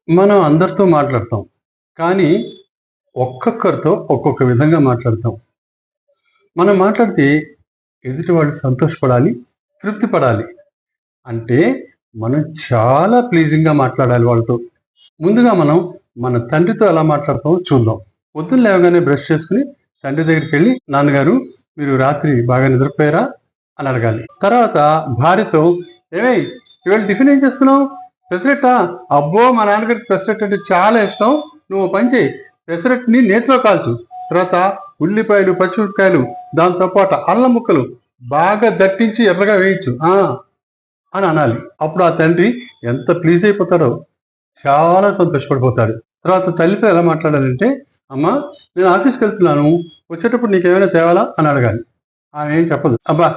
మనం అందరితో మాట్లాడతాం. కానీ ఒక్కొక్కరితో ఒక్కొక్క విధంగా మాట్లాడతాం. మనం మాట్లాడితే ఎదుటి వాళ్ళు సంతోషపడాలి, తృప్తి పడాలి. అంటే మనం చాలా ప్లీజింగ్‌గా మాట్లాడాలి వాళ్ళతో. ముందుగా మనం మన తండ్రితో ఎలా మాట్లాడతామో చూద్దాం. పొద్దున్న లేవగానే బ్రష్ చేసుకొని తండ్రి దగ్గరికెళ్ళి, "నాన్నగారు మీరు రాత్రి బాగా నిద్రపోయారా?" అని అడగాలి. తర్వాత భార్యతో, "ఏమేయ్! ఇవాళ టిఫిన్ ఏం చేస్తున్నావు? పెసరట్టా? అబ్బో! మా నాన్నగారికి పెసరట్టు అంటే చాలా ఇష్టం. నువ్వు ఓ పని చెయ్యి. పెసరట్టుని నేతిలో కాల్చు. తర్వాత ఉల్లిపాయలు, పచ్చిమిరపకాయలు, దాంతో పాటు అల్లం ముక్కలు బాగా దట్టించి ఎర్రగా వేయించు అని అనాలి. అప్పుడు ఆ తండ్రి ఎంత ప్లీజ్ అయిపోతాడో, చాలా సంతోషపడిపోతాడు. తర్వాత తల్లితో ఎలా మాట్లాడాలంటే, "అమ్మా నేను ఆఫీస్‌కి వెళ్తున్నాను. వచ్చేటప్పుడు నీకేమైనా తేవాలా?" అని అడగాలి. ఆమె ఏం చెప్పదు. "అబ్బా!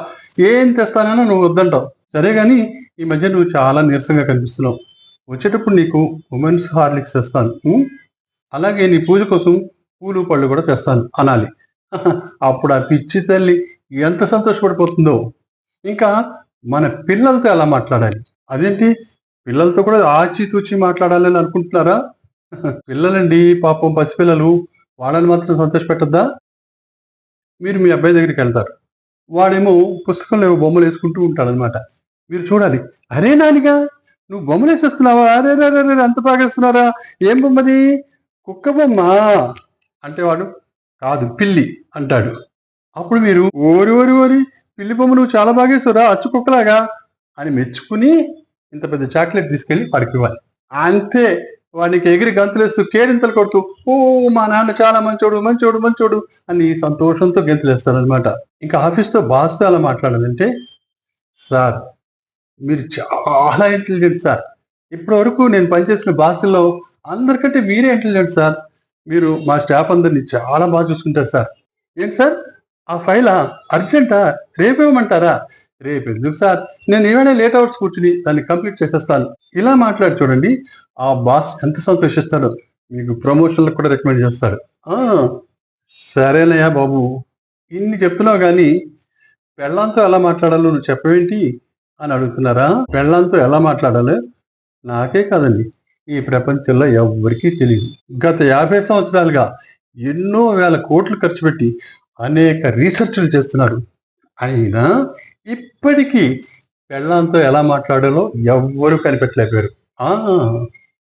ఏం తెస్తానన్నా నువ్వు వద్దంటావు. సరే గాని ఈ మధ్య నువ్వు చాలా నీరసంగా కనిపిస్తున్నావు. వచ్చేటప్పుడు నీకు ఉమెన్స్ హార్లిక్స్ తెస్తాను. అలాగే నీ పూజ కోసం పూలు, పళ్ళు కూడా తెస్తాను" అనాలి. అప్పుడు ఆ పిచ్చి తల్లి ఎంత సంతోషపడిపోతుందో. ఇంకా మన పిల్లలతో ఎలా మాట్లాడాలి? అదేంటి పిల్లలతో కూడా ఆచితూచి మాట్లాడాలని అనుకుంటున్నారా? పిల్లలండి పాపం పసిపిల్లలు. వాళ్ళని మాత్రం సంతోషపెట్టొద్దా? మీరు మీ అబ్బాయి దగ్గరికెళ్తారు. వాడేమో పుస్తకంలో ఏవో బొమ్మలేసుకుంటూ ఉంటాడనమాట. మీరు చూడాలి. "అరే నానిగా! నువ్వు బొమ్మలేసేస్తున్నావా? అరెరెరెరె! అంత బాగేస్తున్నారా? ఏం బొమ్మది?" "కుక్క బొమ్మా?" అంటే వాడు, "కాదు పిల్లి" అంటాడు. అప్పుడు మీరు, "ఓరి ఓరి ఓరి! పిల్లి బొమ్మ నువ్వు చాలా బాగేశావురా అచ్చు కుక్కలాగా" అని మెచ్చుకుని ఇంత పెద్ద చాక్లెట్ తీసుకెళ్ళి వాడికివ్వాలి. అంతే. వాడికి ఎగిరి గంతులేస్తూ కేరింతలు కొడుతూ, "ఓ! మా నాన్న చాలా మంచోడు, మంచోడు, మంచోడు" అని సంతోషంతో గెంతులేస్తాడనమాట. ఇంకా ఆఫీస్‌తో బాస్‌తో ఎలా మాట్లాడాలంటే, "సార్ మీరు చాలా ఇంటెలిజెంట్ సార్. ఇప్పటి వరకు నేను పనిచేసిన బాసుల్లో అందరికంటే మీరే ఇంటెలిజెంట్ సార్. మీరు మా స్టాఫ్ అందరిని చాలా బాగా చూసుకుంటారు సార్. ఏంటి సార్ ఆ ఫైలా అర్జెంటా? రేపివ్వమంటారా? రేపెందుకు సార్? నేను ఏమైనా లేట్ అవర్స్ కూర్చుని దాన్ని కంప్లీట్ చేసేస్తాను." ఇలా మాట్లాడి చూడండి. ఆ బాస్ ఎంత సంతోషిస్తాడో. మీకు ప్రమోషన్‌లకు కూడా రికమెండ్ చేస్తాడు. ఆ! సరేనయ్యా బాబు! ఇన్ని చెప్తున్నావు గానీ, పెళ్ళాంతో ఎలా మాట్లాడాలో నువ్వు చెప్పవేంటి అని అడుగుతున్నారా? పెళ్ళాంతో ఎలా మాట్లాడాలో నాకే కాదండి, ఈ ప్రపంచంలో ఎవ్వరికీ తెలీదు. గత 50 సంవత్సరాలుగా ఎన్నో వేల కోట్లు ఖర్చు పెట్టి అనేక రీసెర్చ్‌లు చేస్తున్నారు. అయినా ఇప్పటికీ పెళ్ళాంతో ఎలా మాట్లాడాలో ఎవ్వరూ కనిపెట్టలేకపోయారు. ఆ!